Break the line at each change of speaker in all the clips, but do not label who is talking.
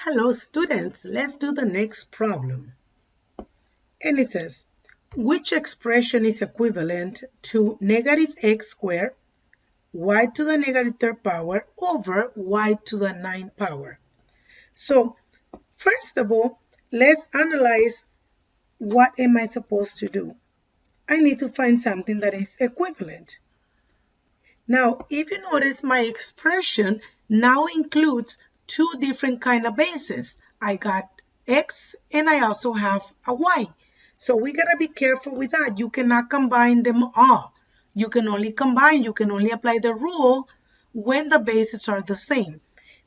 Hello students, let's do the next problem. And it says, which expression is equivalent to negative x squared y to the negative third power over y to the 9th power? So first of all, let's analyze what am I supposed to do. I need to find something that is equivalent. Now, if you notice, my expression now includes two different kind of bases. I got x and I also have a y. So we gotta be careful with that. You cannot combine them all. You can only apply the rule when the bases are the same.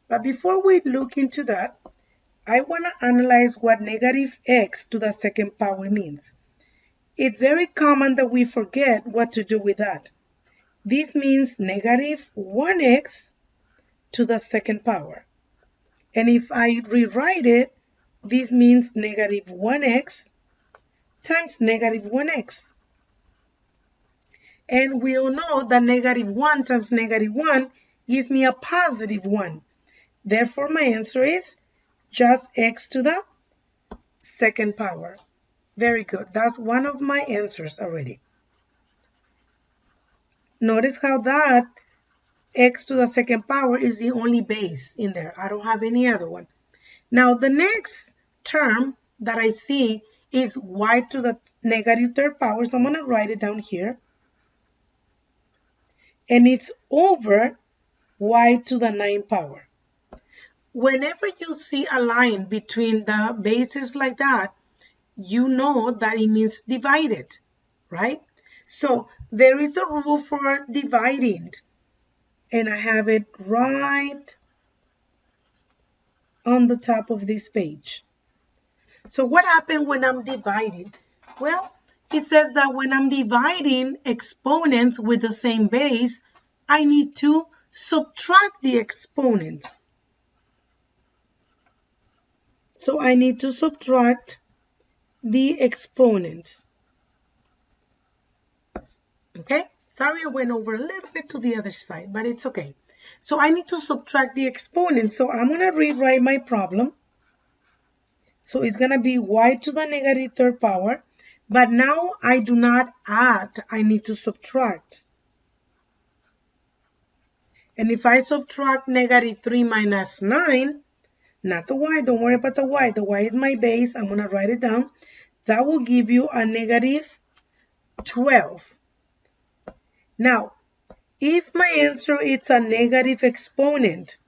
But before we look into that, I wanna analyze what negative x to the second power means. It's very common that we forget what to do with that. This means negative 1x to the second power. And if I rewrite it, this means negative 1x times negative 1x. And we all know that negative 1 times negative 1 gives me a positive 1. Therefore, my answer is just x to the second power. Very good. That's one of my answers already. Notice how that x to the second power is the only base in there. I don't have any other one. Now the next term that I see is y to the negative third power. So I'm going to write it down here. And it's over y to the 9th power. Whenever you see a line between the bases like that, you know that it means divided, right? So there is a rule for dividing. And I have it right on the top of this page. So what happens when I'm dividing? Well, it says that when I'm dividing exponents with the same base, I need to subtract the exponents. So I need to subtract the exponents. Okay? Sorry, I went over a little bit to the other side, but it's okay. So I need to subtract the exponents. So I'm going to rewrite my problem. So it's going to be y to the negative third power. But now I do not add, I need to subtract. And if I subtract negative 3 minus 9, not the y, don't worry about the y is my base, I'm going to write it down. That will give you a negative 12. Now, if my answer is a negative exponent,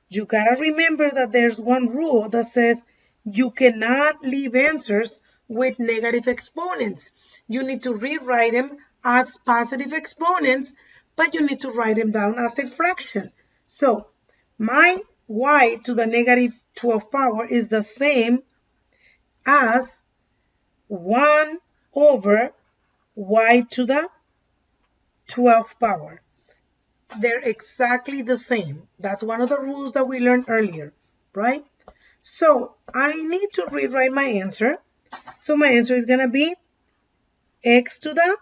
you gotta remember that there's one rule that says you cannot leave answers with negative exponents. You need to rewrite them as positive exponents, but you need to write them down as a fraction. So my y to the negative 12 power is the same as 1 over y to the 12 power. They're exactly the same. That's one of the rules that we learned earlier, right? So I need to rewrite my answer. So my answer is going to be x to the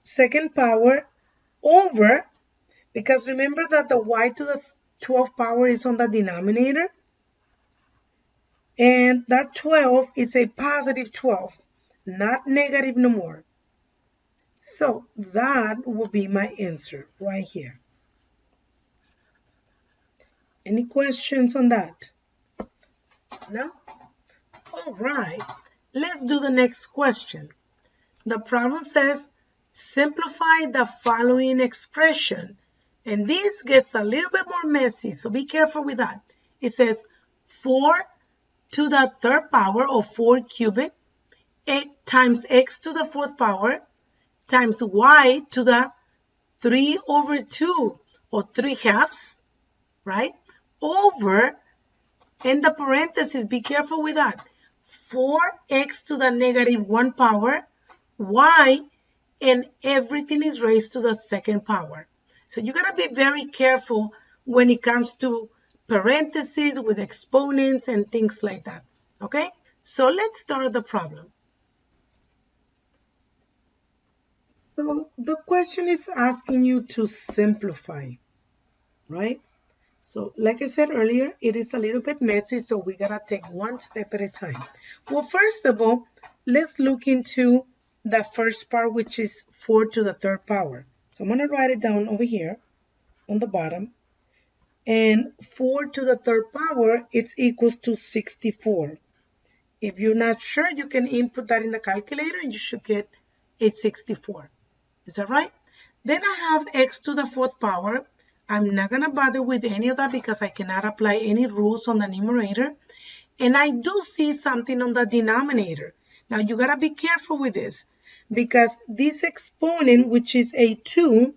second power over, because remember that the y to the 12 power is on the denominator. And that 12 is a positive 12, not negative no more. So that will be my answer right here. Any questions on that? No? All right, let's do the next question. The problem says, simplify the following expression. And this gets a little bit more messy, so be careful with that. It says 4 to the third power, or 4 cubic, 8 times x to the fourth power, times y to the 3 over 2, or 3 halves, right? Over, in the parentheses, be careful with that, 4x to the negative 1 power, y, and everything is raised to the second power. So you got to be very careful when it comes to parentheses with exponents and things like that. Okay? So let's start the problem. So the question is asking you to simplify, right? So like I said earlier, it is a little bit messy, so we gotta take one step at a time. Well, first of all, let's look into the first part, which is 4 to the third power. So I'm gonna write it down over here on the bottom. And 4 to the third power, it's equals to 64. If you're not sure, you can input that in the calculator and you should get a 64. Is that right? Then I have x to the fourth power. I'm not going to bother with any of that because I cannot apply any rules on the numerator. And I do see something on the denominator. Now you got to be careful with this because this exponent, which is a 2,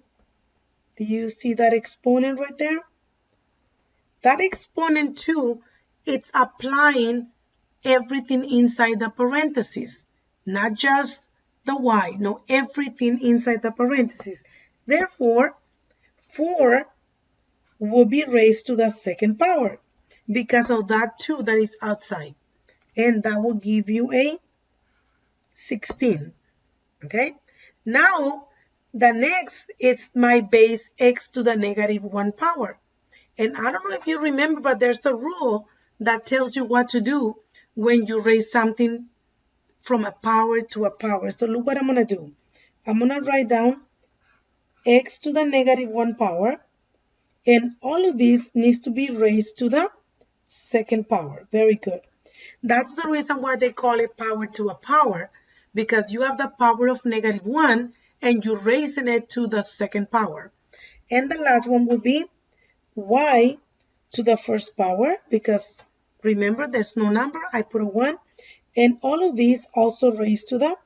do you see that exponent right there? That exponent 2, it's applying everything inside the parentheses, not just the y, no, everything inside the parentheses. Therefore, 4 will be raised to the second power because of that 2 that is outside. And that will give you a 16. Okay? Now, the next is my base x to the negative 1 power. And I don't know if you remember, but there's a rule that tells you what to do when you raise something from a power to a power. So look what I'm going to do. I'm going to write down x to the negative 1 power. And all of this needs to be raised to the second power. Very good. That's the reason why they call it power to a power, because you have the power of negative 1 and you're raising it to the second power. And the last one will be y to the first power, because remember there's no number, I put a 1. And all of these also raised to the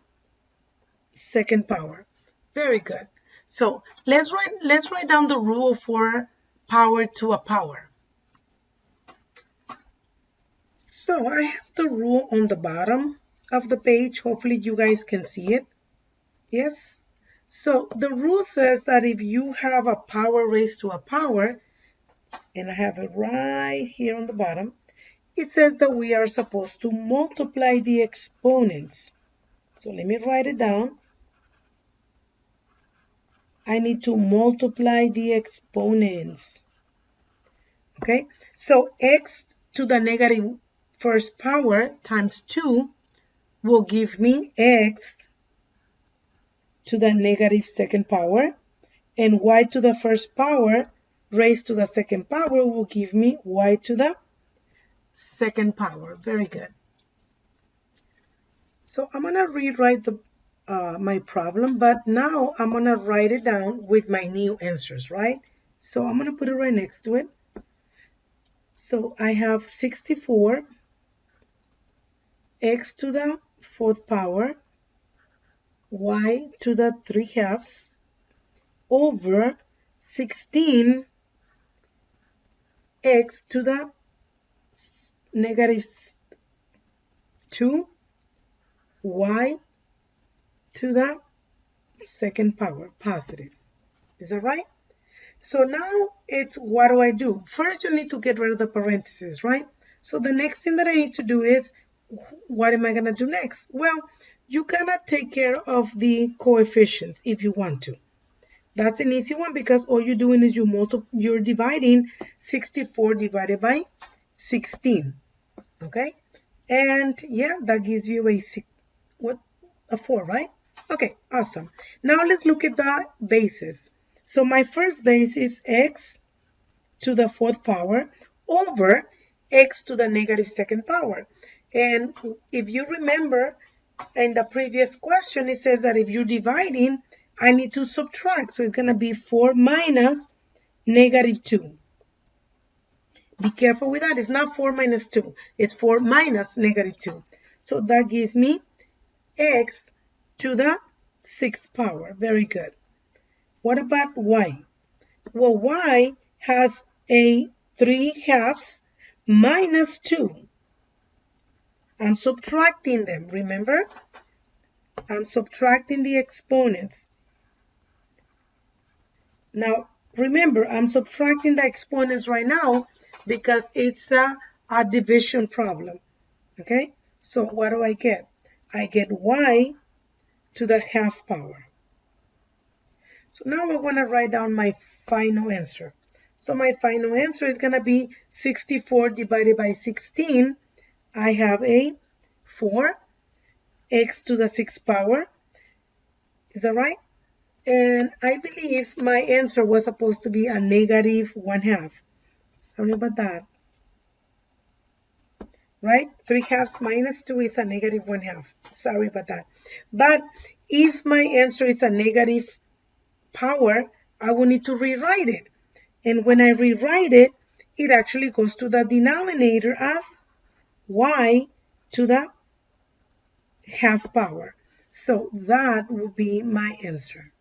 second power. Very good. So let's write down the rule for power to a power. So I have the rule on the bottom of the page. Hopefully you guys can see it. Yes. So the rule says that if you have a power raised to a power, and I have it right here on the bottom, it says that we are supposed to multiply the exponents. So let me write it down. I need to multiply the exponents. Okay, so x to the negative first power times 2 will give me x to the negative second power, and y to the first power raised to the second power will give me y to the second power. Very good. So I'm going to rewrite my problem, but now I'm going to write it down with my new answers, right? So I'm going to put it right next to it. So I have 64 x to the fourth power, y to the 3/2 over 16 x to the negative 2, y to the second power, positive. Is that right? So now it's, what do I do? First, you need to get rid of the parentheses, right? So the next thing that I need to do is, what am I going to do next? Well, you cannot take care of the coefficients if you want to. That's an easy one because all you're doing is you're dividing 64 divided by 16. Okay? And yeah, that gives you a 4, right? Okay, awesome. Now let's look at the bases. So my first base is x to the fourth power over x to the negative second power. And if you remember in the previous question, it says that if you're dividing, I need to subtract. So it's going to be 4 minus negative 2. Be careful with that. It's not 4 minus 2. It's 4 minus negative 2. So that gives me x to the sixth power. Very good. What about y? Well, y has a 3/2 minus 2. I'm subtracting them, remember? I'm subtracting the exponents. Now, remember, I'm subtracting the exponents right now because it's a division problem, okay? So what do I get? I get y to the half power. So now I want to write down my final answer. So my final answer is going to be 64 divided by 16. I have a 4, x to the 6th power. Is that right? And I believe my answer was supposed to be a negative 1/2. Sorry about that. Right? 3/2 minus 2 is a negative 1/2. Sorry about that. But if my answer is a negative power, I will need to rewrite it. And when I rewrite it, it actually goes to the denominator as y to the 1/2 power. So that would be my answer.